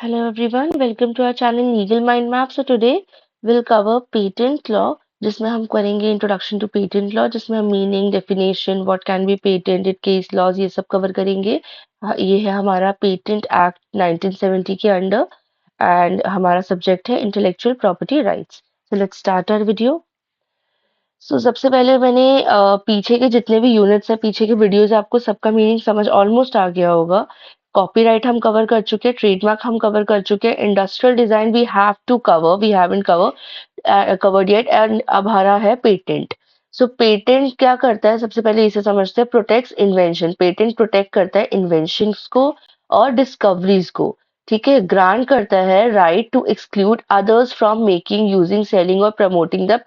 Hello everyone, welcome to our channel Legal Mind Map. So today we'll cover patent law, जिसमें हम करेंगे introduction to patent law, जिसमें हम meaning, definition, what can be patented, case laws ये सब cover करेंगे. ये है हमारा Patent Act 1970 के अंडर and हमारा subject है intellectual property rights. So let's start our video. सबसे पहले मैंने पीछे के जितने भी यूनिट्स हैं, पीछे के वीडियोस आपको सबका मीनिंग समझ ऑलमोस्ट आ गया होगा. कॉपीराइट हम कवर कर चुके हैं, ट्रेडमार्क हम कवर कर चुके हैं, industrial design we have to cover, we haven't covered yet, and अब आ रहा है पेटेंट. पेटेंट क्या करता है, सबसे पहले इसे समझते हैं. Protects invention. पेटेंट प्रोटेक्ट करता है इन्वेंशंस को और डिस्कवरीज को. ठीक है. ग्रांट करता है right to exclude others from making, using, selling और प्रमोटिंग द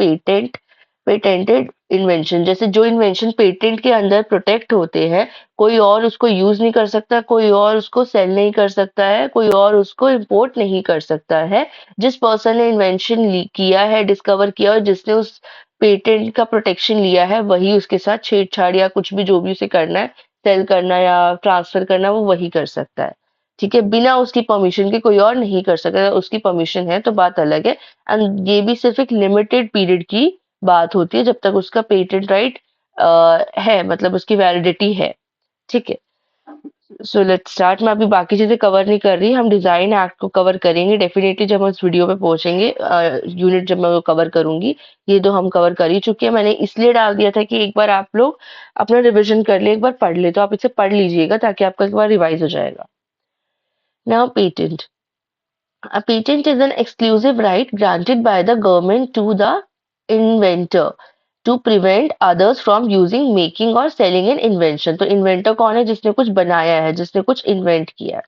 पेटेंटेड इन्वेंशन. जैसे जो इन्वेंशन पेटेंट के अंदर प्रोटेक्ट होते हैं, कोई और उसको यूज नहीं कर सकता, कोई और उसको सेल नहीं कर सकता है, कोई और उसको इंपोर्ट नहीं कर सकता है. जिस पर्सन ने इन्वेंशन किया है, डिस्कवर किया और जिसने उस पेटेंट का प्रोटेक्शन लिया है, वही उसके साथ छेड़छाड़ या कुछ भी जो भी उसे करना है, सेल करना या ट्रांसफर करना, वो वही कर सकता है. ठीक है. बिना उसकी परमिशन के कोई और नहीं कर सकता. उसकी परमिशन है तो बात अलग है. एंड ये भी सिर्फ एक लिमिटेड पीरियड की बात होती है, जब तक उसका पेटेंट राइट है, मतलब उसकी वैलिडिटी है. ठीक है. So let's start. मैं अभी बाकी चीजें कवर नहीं कर रही, हम डिजाइन एक्ट को कवर करेंगे डेफिनेटली जब हम इस वीडियो पे पहुंचेंगे. यूनिट जब मैं वो कवर करूंगी, ये तो हम कवर कर ही चुके हैं. मैंने इसलिए डाल दिया था कि एक बार आप लोग अपना रिविजन कर ले, एक बार पढ़ ले, तो आप इसे पढ़ लीजिएगा ताकि आपका एक बार रिवाइज हो जाएगा. Now patent. A patent is an exclusive right granted by the government to the inventor to prevent others from using, making और selling an invention. तो inventor कौन है? जिसने कुछ बनाया है, जिसने कुछ invent किया है.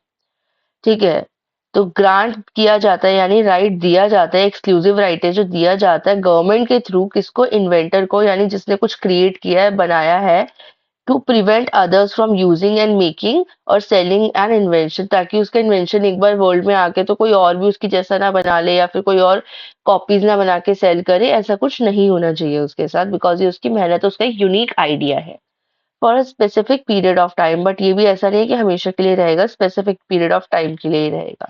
ठीक है. तो ग्रांट किया जाता है यानी राइट दिया जाता है, एक्सक्लूसिव राइट है जो दिया जाता है गवर्नमेंट के थ्रू. किसको? इन्वेंटर को, यानी जिसने कुछ क्रिएट किया है, बनाया है. To prevent others from using and making और सेलिंग एन इन्वेंशन, ताकि उसका इन्वेंशन एक बार वर्ल्ड में आके तो कोई और भी उसकी जैसा ना बना ले या फिर कोई और कॉपीज ना बना के सेल करे. ऐसा कुछ नहीं होना चाहिए उसके साथ, बिकॉज ये उसकी मेहनत, उसका एक यूनिक आइडिया है for a specific period of time. But ये भी ऐसा नहीं है कि हमेशा के लिए रहेगा, स्पेसिफिक पीरियड ऑफ टाइम के लिए ही रहेगा.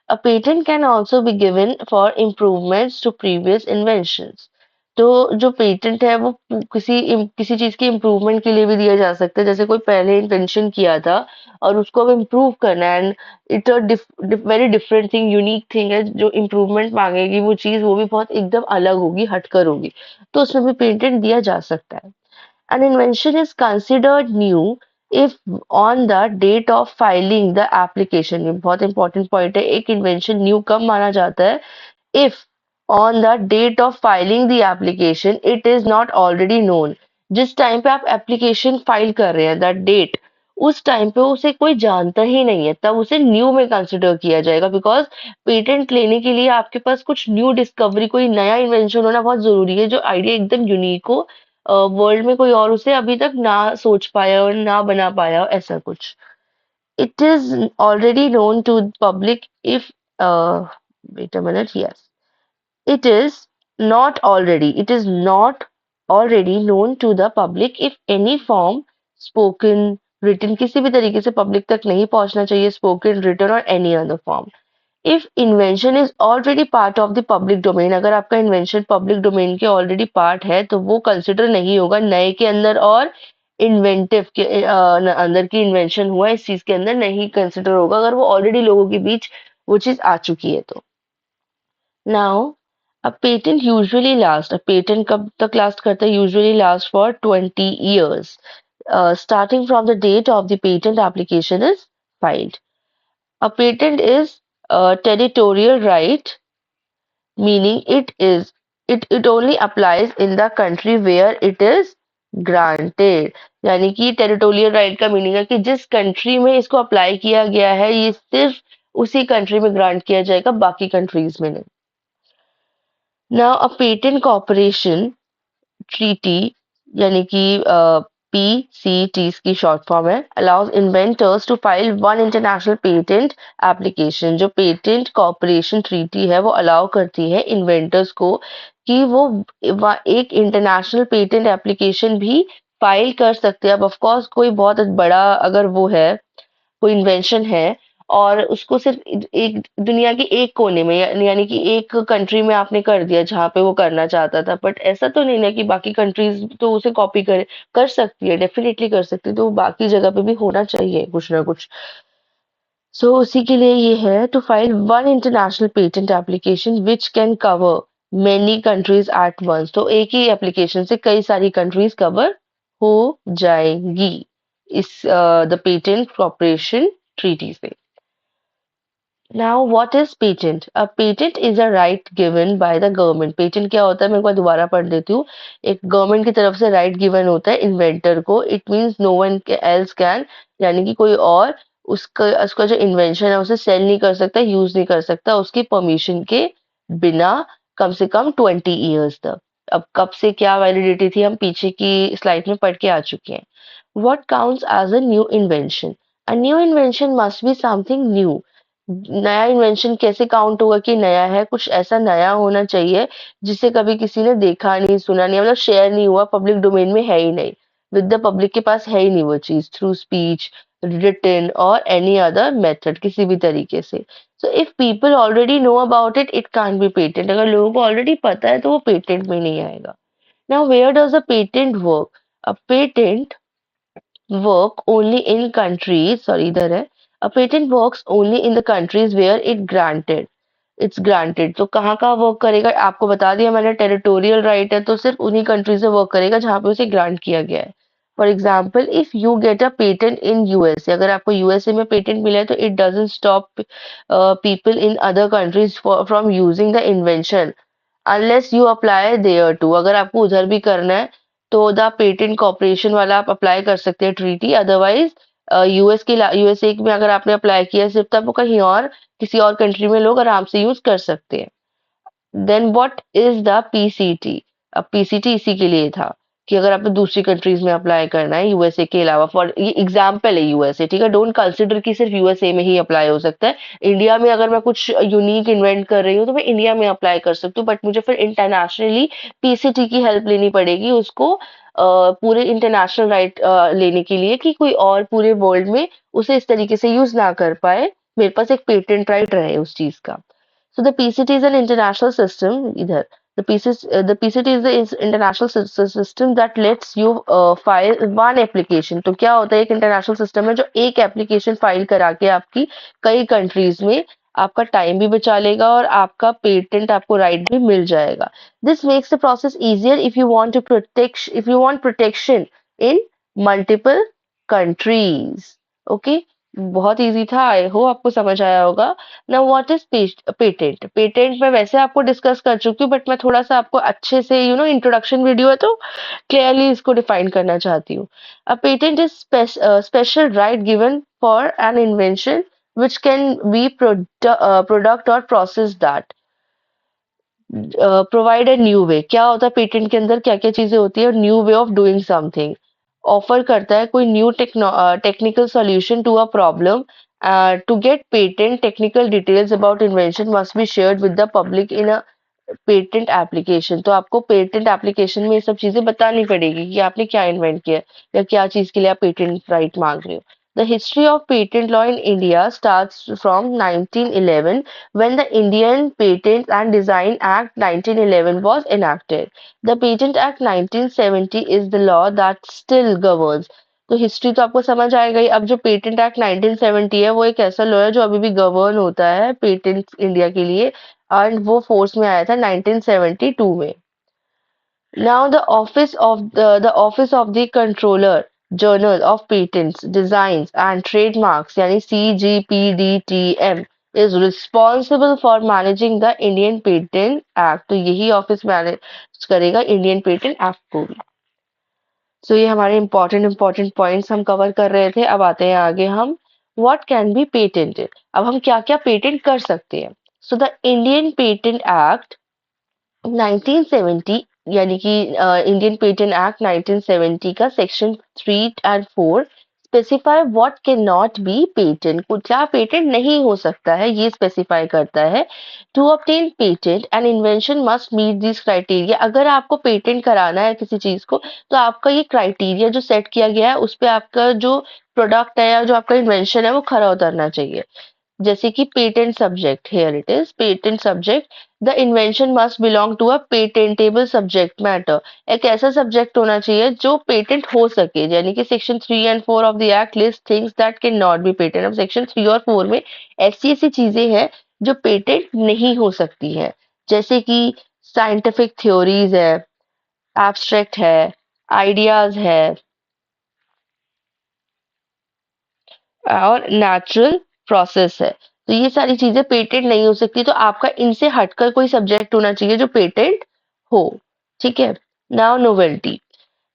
A patent can also be given for improvements to previous inventions. तो जो पेटेंट है वो किसी चीज की इम्प्रूवमेंट के लिए भी दिया जा सकता है. जैसे कोई पहले इन्वेंशन किया था और उसको अब इम्प्रूव करना है, and it a very different thing, unique thing है. जो इम्प्रूवमेंट मांगेगी वो चीज, वो भी बहुत एकदम अलग होगी, हटकर होगी, तो उसमें भी पेटेंट दिया जा सकता है. An invention is considered new if on the date of filing the application. ये बहुत इंपॉर्टेंट पॉइंट है. एक इन्वेंशन न्यू कब माना जाता है? If on the date of filing the application it is not already known. जिस टाइम पे आप एप्लीकेशन फाइल कर रहे हैं, दैट डेट, उस टाइम पे उसे कोई जानता ही नहीं है, तब उसे न्यू में कंसिडर किया जाएगा. बिकॉज पेटेंट लेने के लिए आपके पास कुछ न्यू डिस्कवरी, कोई नया इन्वेंशन होना बहुत जरूरी है, जो आइडिया एकदम यूनिक हो, वर्ल्ड में कोई और उसे अभी तक ना सोच पाया और ना बना पाया हो, ऐसा कुछ. It is already known to public if wait a minute, yes, it is not already known to the public if any form, spoken, written, किसी भी तरीके से पब्लिक तक नहीं पहुंचना चाहिए, spoken, written और any other form. If invention is already part of the public domain, अगर आपका इन्वेंशन पब्लिक डोमेन के ऑलरेडी पार्ट है तो वो कंसिडर नहीं होगा नए के अंदर, और इन्वेंटिव के अंदर की इन्वेंशन हुआ इस चीज के अंदर नहीं कंसिडर होगा, अगर वो ऑलरेडी लोगों के बीच वो चीज आ चुकी है तो. Now a patent usually lasts, a patent कब तक लास्ट करता है? usually lasts for 20 years, starting from the date of the patent application is filed. A patent is a territorial right, meaning it only applies in the country where it is granted. यानी कि territorial right का meaning है कि जिस country में इसको apply किया गया है, ये सिर्फ उसी कंट्री में ग्रांट किया जाएगा, बाकी कंट्रीज में नहीं. Now a patent corporation treaty, यानी कि PCT की शॉर्ट फॉर्म है, allows inventors to file one international patent application. जो पेटेंट कॉर्पोरेशन ट्रीटी है वो अलाउ करती है इन्वेंटर्स को कि वो एक इंटरनेशनल पेटेंट एप्लीकेशन भी फाइल कर सकते हैं. अब ऑफ कोर्स कोई बहुत बड़ा अगर वो है, कोई इन्वेंशन है और उसको सिर्फ एक दुनिया के एक कोने में यानी कि एक कंट्री में आपने कर दिया जहाँ पे वो करना चाहता था, बट ऐसा तो नहीं ना कि बाकी कंट्रीज तो उसे कॉपी करे। कर सकती है, डेफिनेटली कर सकती है, तो वो बाकी जगह पे भी होना चाहिए कुछ ना कुछ। सो उसी के लिए ये है to file one international patent application which can cover many countries at once. तो एक ही एप्लीकेशन से कई सारी कंट्रीज कवर हो जाएंगी इस द पेटेंट कॉर्पोरेशन ट्रीटी से। Now, what is patent? A patent is a right given by the government. Patent क्या होता है मैं एक बार दोबारा पढ़ देती हूँ। एक गवर्नमेंट की तरफ से राइट गिवन होता है इन्वेंटर को। It means no one else can, यानी कि कोई और उसका उसका जो इन्वेंशन है उसे सेल नहीं कर सकता, यूज नहीं कर सकता उसकी परमिशन के बिना, कम से कम 20 ईयर्स तक। अब कब से क्या वैलिडिटी थी हम पीछे की स्लाइड में पढ़ के आ चुके हैं। What counts as a new invention? A new invention must be something new. नया इन्वेंशन कैसे काउंट होगा कि नया है? कुछ ऐसा नया होना चाहिए जिसे कभी किसी ने देखा नहीं, सुना नहीं, मतलब शेयर नहीं हुआ, पब्लिक डोमेन में है ही नहीं, विद द पब्लिक के पास है ही नहीं वो चीज, थ्रू स्पीच, रिटन और एनी अदर मेथड, किसी भी तरीके से। So if people already know about it, it can't be patent. अगर लोगों को ऑलरेडी पता है तो वो पेटेंट में नहीं आएगा। Now where does a patent work? A patent work only in countries, sorry इधर है, a patent works only in the countries where it's granted। तो कहाँ कहाँ वर्क करेगा आपको बता दिया मैंने, टेरिटोरियल राइट है तो सिर्फ उन्हीं कंट्रीज में वर्क करेगा जहाँ पे उसे ग्रांट किया गया है। For example if you get a patent in USA, अगर आपको यूएसए में पेटेंट मिला है तो it doesn't stop people in other countries from using the invention unless you apply there too. अगर आपको उधर भी करना है तो द पेटेंट कॉर्पोरेशन वाला आप अप्लाई कर सकते हैं ट्रीटी। अदरवाइज यूएसए में अगर आपने अप्लाई किया सिर्फ, तब वो कहीं और किसी और कंट्री में लोग आराम से यूज कर सकते हैं। Then what is the PCT? अब पीसीटी इसी के लिए था कि अगर आपको दूसरी कंट्रीज में अप्लाई करना है यूएसए के अलावा, फॉर ये एग्जांपल है यूएसए, ठीक है, डोंट कंसिडर कि सिर्फ यूएसए में ही अप्लाई हो सकता है। इंडिया में अगर मैं कुछ यूनिक इन्वेंट कर रही हूँ तो मैं इंडिया में अप्लाई कर सकती हूँ, बट मुझे फिर इंटरनेशनली पीसीटी की हेल्प लेनी पड़ेगी उसको पूरे इंटरनेशनल राइट लेने के लिए कि कोई और पूरे वर्ल्ड में उसे इस तरीके से यूज ना कर पाए, मेरे पास एक पेटेंट राइट रहे उस चीज का। So the PCT is an international system. Either the PCT is the international system that lets you file one application. तो क्या होता है, एक international system है जो एक application file करा के आपकी कई countries में आपका टाइम भी बचा लेगा और आपका पेटेंट आपको राइट भी मिल जाएगा। This makes the process easier if you want protection in multiple countries. Okay, बहुत इजी था, आई होप आपको समझ आया होगा। Now what is patent? Patent मैं वैसे आपको डिस्कस कर चुकी हूँ, बट मैं थोड़ा सा आपको अच्छे से इंट्रोडक्शन वीडियो है तो क्लियरली इसको डिफाइन करना चाहती हूँ। A patent is special right given for an invention which can be product or process that provide a new way. क्या होता है पेटेंट के अंदर, क्या क्या चीजें होती है? New way of doing something, offer करता है कोई new technical solution to a problem. To get patent technical details about invention must be shared with the public in a patent application. तो आपको पेटेंट एप्लीकेशन में ये सब चीजें बतानी पड़ेगी कि आपने क्या इन्वेंट किया या क्या चीज के लिए आप पेटेंट राइट मांग रहे हो। The history of patent law in India starts from 1911 when the Indian Patent and Design Act 1911 was enacted. The Patent Act 1970 is the law that still governs. तो हिस्ट्री तो आपको समझ आएगा ही। अब जो पेटेंट एक्ट 1970 है वो एक ऐसा लॉ है जो अभी भी गवर्न होता है पेटेंट इंडिया के लिए, एंड वो फोर्स में आया था 1972 में। Now the office of the controller general of patents, designs and trademarks यानी CGPDTM is responsible for managing the Indian Patent Act। तो यही ऑफिस मैनेज करेगा इंडियन पेटेंट एक्ट को भी। सो ये हमारे इंपॉर्टेंट पॉइंट्स हम कवर कर रहे थे। अब आते हैं आगे हम, व्हाट कैन बी पेटेंटेड? अब हम क्या क्या पेटेंट कर सकते हैं। So the Indian patent act 1970 यानी कि इंडियन पेटेंट एक्ट 1970 का सेक्शन 3 और 4 specify what can not be patent, क्या पेटेंट नहीं हो सकता है ये स्पेसिफाई करता है। To obtain patent an invention must meet this criteria. अगर आपको पेटेंट कराना है किसी चीज को तो आपका ये क्राइटेरिया जो सेट किया गया है उस पे आपका जो प्रोडक्ट है या जो आपका इन्वेंशन है वो खरा उतरना चाहिए। जैसे कि patent subject, here it is patent subject, the invention must belong to a patentable subject matter. एक ऐसा सब्जेक्ट होना चाहिए जो पेटेंट हो सके, यानी कि section 3 and 4 of the act list things that can not be patent. अब सेक्शन 3 और 4 में ऐसी ऐसी चीजें हैं जो पेटेंट नहीं हो सकती है, जैसे कि साइंटिफिक थ्योरीज है, एब्स्ट्रैक्ट है, आइडियाज है, और नेचुरल प्रोसेस है। तो ये सारी चीजें पेटेंट नहीं हो सकती, तो आपका इनसे हटकर कोई सब्जेक्ट होना चाहिए जो पेटेंट हो। ठीक है। Now novelty,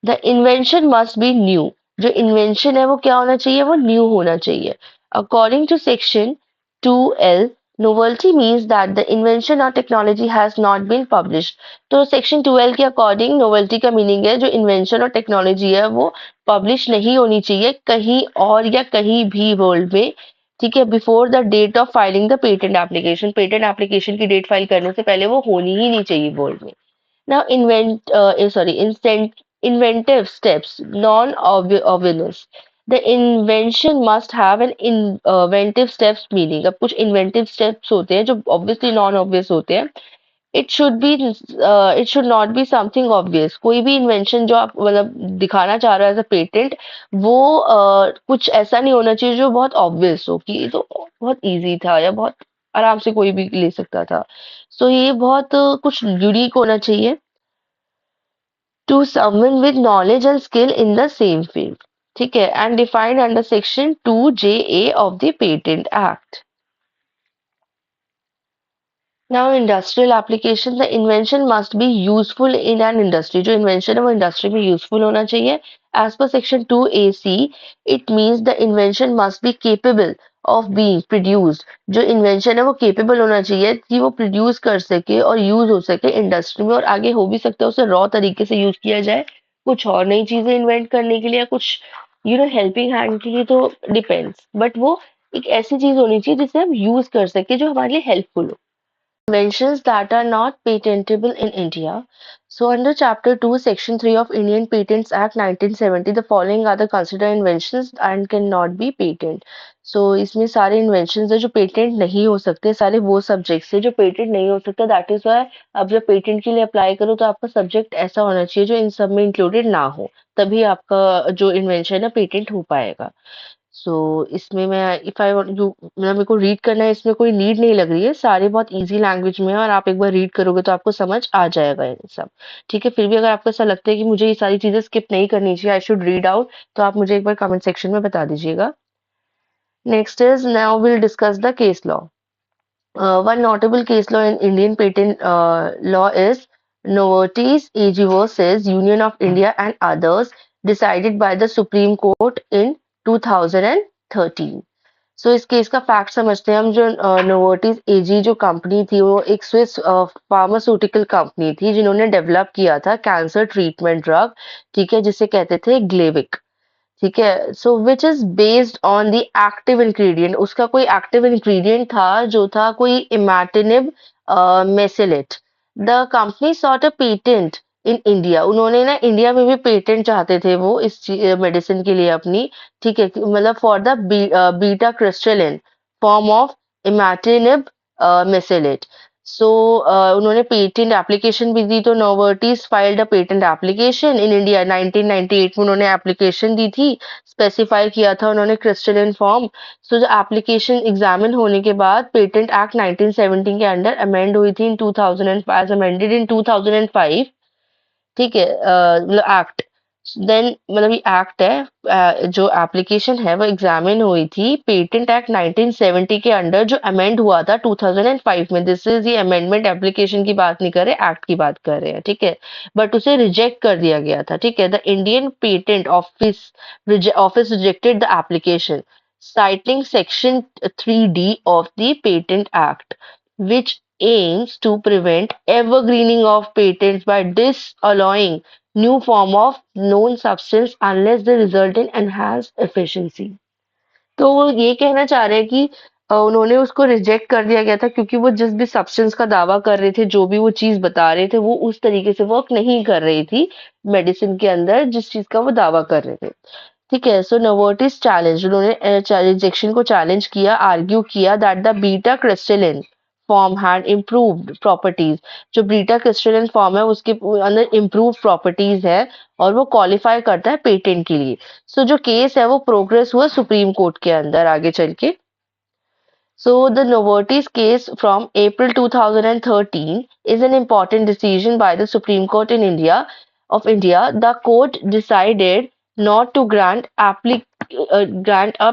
the invention must be new. जो इन्वेंशन है वो क्या होना चाहिए, वो न्यू होना चाहिए। According to section 2L, novelty means that the invention or technology has not been published। तो सेक्शन 2L के अकॉर्डिंग नोवेल्टी का मीनिंग है जो इन्वेंशन और टेक्नोलॉजी है वो पब्लिश नहीं होनी चाहिए कहीं और या कहीं भी वर्ल्ड में। ठीक है, before the date of filing the patent application. Patent application की डेट फाइल करने से पहले वो होनी ही नहीं चाहिए वर्ल्ड में। Now inventive steps, non-obvious. The invention must have an inventive steps meaning। अब कुछ inventive steps होते हैं जो obviously non-obvious होते हैं। It should not be something obvious। कोई भी invention जो आप मतलब दिखाना चाह रहे हो एज अ पेटेंट, वो कुछ ऐसा नहीं होना चाहिए जो बहुत obvious हो कि ये तो बहुत easy था या बहुत आराम से कोई भी ले सकता था। सो ये बहुत कुछ यूनिक होना चाहिए to someone with knowledge and skill in the same field। ठीक है, and defined under section 2JA of the Patent Act। Now industrial application, the invention must be useful in an industry। जो invention है वो industry में useful होना चाहिए। As per section 2AC, it means the invention must be capable of being produced। जो invention है वो capable होना चाहिए कि वो produce कर सके और use हो सके industry में, और आगे हो भी सकता है उसे raw तरीके से use किया जाए कुछ और नई चीजें invent करने के लिए, कुछ helping hand के लिए, तो depends, but वो एक ऐसी चीज होनी चाहिए जिसे हम use कर सके जो हमारे लिए helpful हो। Inventions that are not patentable in India. So, under Chapter 2, Section 3 of Indian Patents Act 1970, the following are the considered inventions and cannot be patent। So, इसमें सारे inventions है जो patent नहीं हो सकते, सारे वो subjects है जो patent नहीं हो सकते। That is why अब जब patent के लिए apply करो तो आपका subject ऐसा होना चाहिए जो इन सब में included ना हो, तभी आपका जो invention है patent हो पाएगा। सो इसमें मैं इफ आई वांट यू मतलब मेरे को रीड करना है, इसमें कोई नीड नहीं लग रही है, सारे बहुत इजी लैंग्वेज में है और आप एक बार रीड करोगे तो आपको समझ आ जाएगा ये सब। ठीक है, फिर भी अगर आपको ऐसा लगता है कि मुझे ये सारी चीजें स्किप नहीं करनी चाहिए, आई शुड रीड आउट, तो आप मुझे एक बार कमेंट सेक्शन में बता दीजिएगा। Next is now will discuss the case law. One notable case law in Indian patent law is Novartis AG versus Union of India and others, decided by the Supreme Court in 2013। सो इस case का fact समझते हैं हम। जो नोवर्टिस एजी जो company थी वो एक स्विस फार्मास्यूटिकल कंपनी थी जिन्होंने डेवलप किया था कैंसर ट्रीटमेंट ड्रग, ठीक है, जिसे कहते थे ग्लेविक। ठीक है, so which is based on the active ingredient. उसका कोई एक्टिव इंग्रेडिएंट था जो था कोई imatinib mesylate. The company sought a patent in India. उन्होंने ना इंडिया में भी पेटेंट चाहते थे वो इस मेडिसिन के लिए अपनी। ठीक है, मतलब for the beta crystalline form of imatinib mesylate. So उन्होंने पेटेंट एप्लीकेशन भी दी, तो Novartis filed a patent application in India 1998 में। उन्होंने एप्लीकेशन दी थी, स्पेसिफाई किया था उन्होंने क्रिस्टलिन फॉर्म। सो जो एप्लीकेशन एग्जामिन होने के बाद पेटेंट एक्ट 1970 के अंडर अमेंड हुई थी इन 2005, अमेंडेड इन 2005। ठीक है, मतलब एक्ट, देन मतलब ये एक्ट है, जो एप्लीकेशन है वो एग्जामिन हुई थी पेटेंट एक्ट 1970 के अंडर जो अमेंड हुआ था 2005 में। दिस इज ये अमेंडमेंट एप्लीकेशन की बात नहीं कर रहे, एक्ट की बात कर रहे हैं। ठीक है, बट उसे रिजेक्ट कर दिया गया था। ठीक है, the Indian patent office rejected the application citing section 3D of the Patent Act, which aims to prevent evergreening of patents by disallowing new form of known substance unless they result in enhanced efficiency। तो वो ये कहना चाह रहे हैं कि उन्होंने उसको रिजेक्ट कर दिया गया था क्योंकि वो जिस भी सब्सटेंस का दावा कर रहे थे, जो भी वो चीज बता रहे थे, वो उस तरीके से वर्क नहीं कर रही थी मेडिसिन के अंदर जिस चीज का वो दावा कर रहे थे। ठीक है। सो नोवार्टिस चैलेंज, उन्होंने रिजेक्शन को चैलेंज किया, आर्ग्यू किया that the beta crystalline form had improved properties. जो बीटा क्रिस्टलिन फॉर्म है उसके अंदर इम्प्रूव प्रॉपर्टीज है और वो क्वालिफाई करता है पेटेंट के लिए। सो जो केस है वो प्रोग्रेस हुआ सुप्रीम कोर्ट के अंदर आगे चल के। So the Novartis case from April 2013 is an important decision by the Supreme Court in India of India. The court decided not to grant a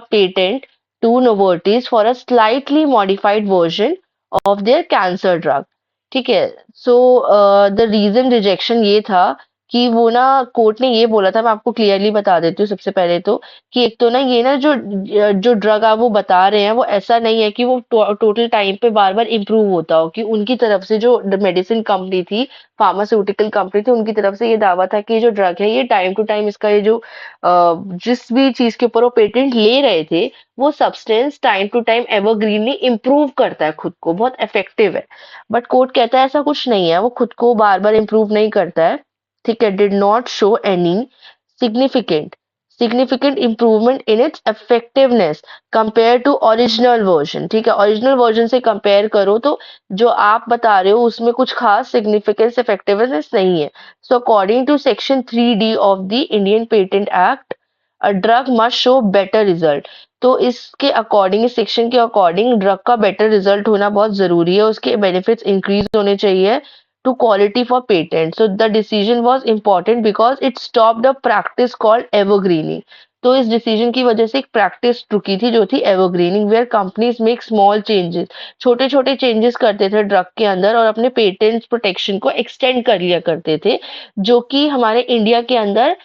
patent to Novartis for a slightly modified version of their cancer drug. ठीक है। So the reason rejection ये था कि वो ना court ने ये बोला था, मैं आपको क्लियरली बता देती हूँ सबसे पहले तो, कि एक तो ना ये ना जो जो ड्रग आप वो बता रहे हैं वो ऐसा नहीं है कि वो टोटल टाइम पे बार बार इम्प्रूव होता हो, कि उनकी तरफ से जो मेडिसिन कंपनी थी, फार्मास्यूटिकल कंपनी थी, उनकी तरफ से ये दावा था कि ये जो ड्रग है ये टाइम टू टाइम इसका ये जो जिस भी चीज के ऊपर वो पेटेंट ले रहे थे वो substance time to time evergreenly improve करता है खुद को, बहुत इफेक्टिव है। बट कोर्ट कहता है ऐसा कुछ नहीं है, वो खुद को बार बार इम्प्रूव नहीं करता है। ठीक है। Did not show any significant significant improvement in its effectiveness compared to original version। ठीक है। ओरिजिनल वर्जन से कंपेयर करो तो जो आप बता रहे हो उसमें कुछ खास सिग्निफिकेंस इफेक्टिवनेस नहीं है। So according to section 3D of the Indian patent act, a drug must show better result. तो इसके अकॉर्डिंग, इस सेक्शन के अकॉर्डिंग ड्रग का बेटर रिजल्ट होना बहुत जरूरी है, उसके बेनिफिट्स इंक्रीज होने चाहिए to quality for patent. So the decision was important because it stopped a practice called evergreening. तो इस डिसीजन की वजह से एक प्रैक्टिस रुकी थी जो थी evergreening, where companies make small changes, छोटे छोटे चेंजेस करते थे ड्रग के अंदर और अपने पेटेंट प्रोटेक्शन को एक्सटेंड कर लिया करते थे, जो कि हमारे इंडिया के अंदर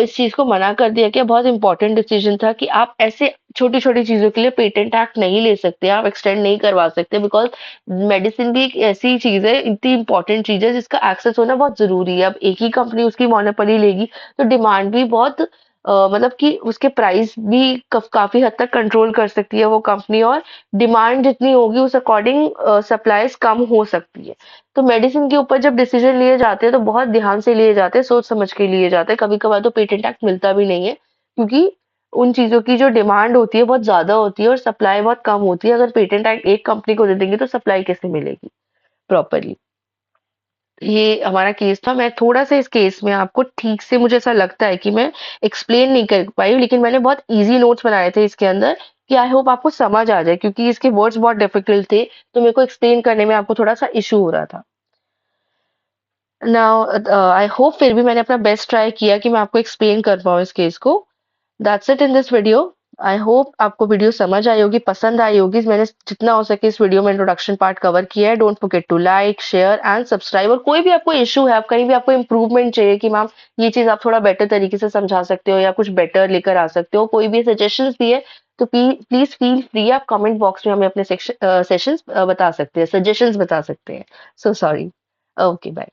इस चीज को मना कर दिया गया। बहुत इंपॉर्टेंट डिसीजन था कि आप ऐसे छोटी छोटी चीजों के लिए पेटेंट एक्ट नहीं ले सकते, आप एक्सटेंड नहीं करवा सकते, बिकॉज मेडिसिन भी एक ऐसी चीज है, इतनी इंपॉर्टेंट चीज है जिसका एक्सेस होना बहुत जरूरी है। अब एक ही कंपनी उसकी मोनोपोली लेगी तो डिमांड भी बहुत मतलब कि उसके प्राइस भी काफी हद तक कंट्रोल कर सकती है वो कंपनी, और डिमांड जितनी होगी उस अकॉर्डिंग सप्लाईज कम हो सकती है। तो मेडिसिन के ऊपर जब डिसीजन लिए जाते हैं तो बहुत ध्यान से लिए जाते हैं, सोच समझ के लिए जाते हैं। कभी कभार तो पेटेंट एक्ट मिलता भी नहीं है क्योंकि उन चीजों की जो डिमांड होती है बहुत ज्यादा होती है और सप्लाई बहुत कम होती है। अगर पेटेंट एक्ट एक कंपनी को दे देंगे तो सप्लाई कैसे मिलेगी प्रॉपरली। ये हमारा केस था। मैं थोड़ा सा इस केस में आपको ठीक से, मुझे ऐसा लगता है कि मैं एक्सप्लेन नहीं कर पाई, लेकिन मैंने बहुत इजी नोट्स बनाए थे इसके अंदर कि आई होप आपको समझ आ जाए, क्योंकि इसके वर्ड्स बहुत डिफिकल्ट थे तो मेरे को एक्सप्लेन करने में आपको थोड़ा सा इशू हो रहा था। नाउ आई होप फिर भी मैंने अपना बेस्ट ट्राई किया कि मैं आपको एक्सप्लेन कर पाऊँ इस केस को। That's it in this video. I hope आपको वीडियो समझ आई होगी, पसंद आई होगी। मैंने जितना हो सके इस वीडियो में इंट्रोडक्शन पार्ट कवर किया है। Don't forget to like, share and subscribe. और कोई भी आपको इशू है, आप कहीं भी आपको इंप्रूवमेंट चाहिए कि मैम ये चीज आप थोड़ा बेटर तरीके से समझा सकते हो या कुछ बेटर लेकर आ सकते हो, कोई भी सजेशंस भी है तो प्लीज फील फ्री, आप कमेंट बॉक्स में हमें अपने सेशंस बता सकते हैं, सजेशंस बता सकते हैं। So sorry. Okay bye.